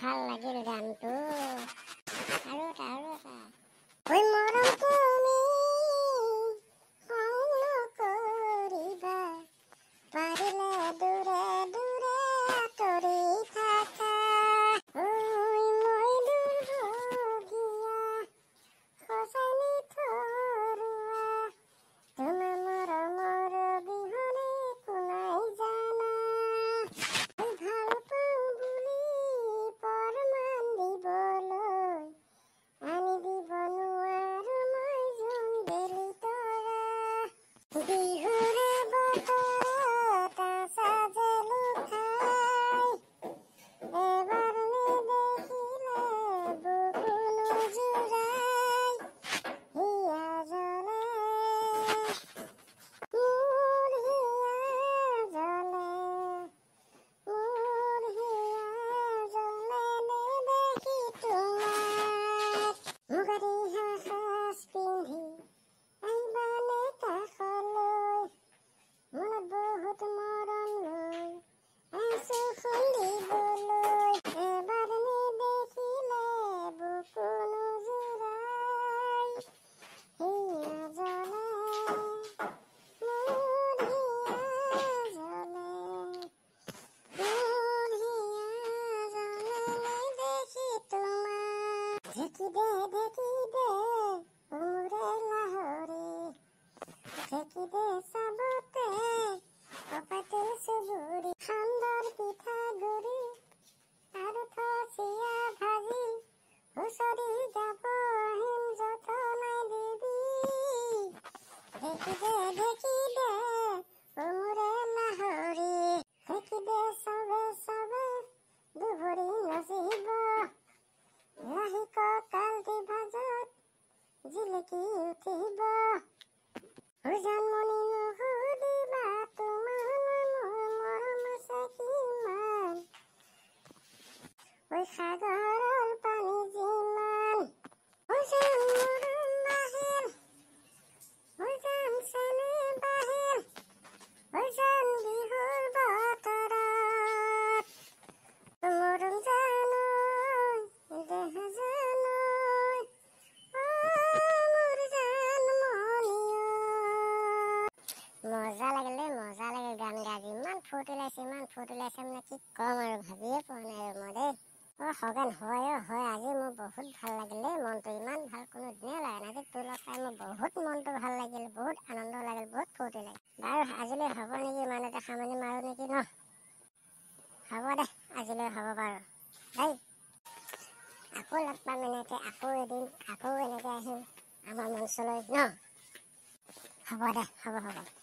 ভাল লাগিল গানটো আৰু এটা ঐ মৰম তুমি খং নকৰিবা পাৰিলে দূৰে দূৰে আঁতৰি থাকা ঐ মই দুৰ্ভগীয়া সঁচাই নিথৰুৱা তোমাৰ মৰমৰ বিহনে কোনাই জানা ভাল পাওঁ বুলি পৰমান দিবলৈ আনি দিব নোৱাৰো মই জোন বেলি তৰা বিহুৰে বতৰত সাজে লুকাই এবাৰ নেদেখিলে বুকু নোজোৰাই হিয়া জ্বলে মোৰ হিয়া জ্বলে মোৰ হিয়া জ্বলে নেদেখি তোমাক মুগাৰী সাজ পিন্ধি আহিবানে কাষলৈ মনত বহুত মৰম লৈ আছো খুন্দিবলৈ এবাৰ নেদেখিলে বুকু নোজোৰাই হিয়া জ্বলে মোৰ হিয়া জ্বলে মোৰ হিয়া জ্বলে নেদেখি তোমাক ঢেকি দে মোৰে লাহৰি ঢেকি দে চাবতে কপাতে চুবুৰি সান্দৰ পিঠাগুৰি আৰু থচিয়া ভাজি হুঁচৰি গাব আহিম যতনাই দিবি ঢেকি দে মোৰে লাহৰি ঢেকি দে চবে দুভৰি নচিব লাহি কঁকালটি ভাজত জিলিকি উঠিব জানমণি নুসুধিবা তোমাৰ মোৰ মৰম আছে কিমান ঐ সাগৰৰ পানী যিমান জান মৰম বাহিৰ জান চেনে বাহিৰ জান বিহুৰ বতৰত মৰম জানৈ দেহ জানৈ মোৰ জানমণিও মজা লাগিল গান গাই ইমান ফূৰ্তি লাগিছে মানে কি কম আৰু ভাবিয়ে পোৱা নাই আৰু মই দেই সগান হয় আজি মোৰ বহুত ভাল লাগিল দেই মনটো ইমান ভাল কোনো দিনে লাগে নাই আজি তোৰ লগত চাই মোৰ বহুত মনটো ভাল লাগিল বহুত আনন্দ লাগিল বহুত ফূৰ্তি লাগিল বাৰু আজিলৈ হ'ব নেকি মানুহতে সামৰণি মাৰো নেকি ন হ'ব দে আজিলৈ হ'ব বাৰু দেই আকৌ লগ পাম এনেকৈ আকৌ এদিন আকৌ এনেকৈ আহিম আমাৰ মঞ্চলৈ ন হ'ব দে হ'ব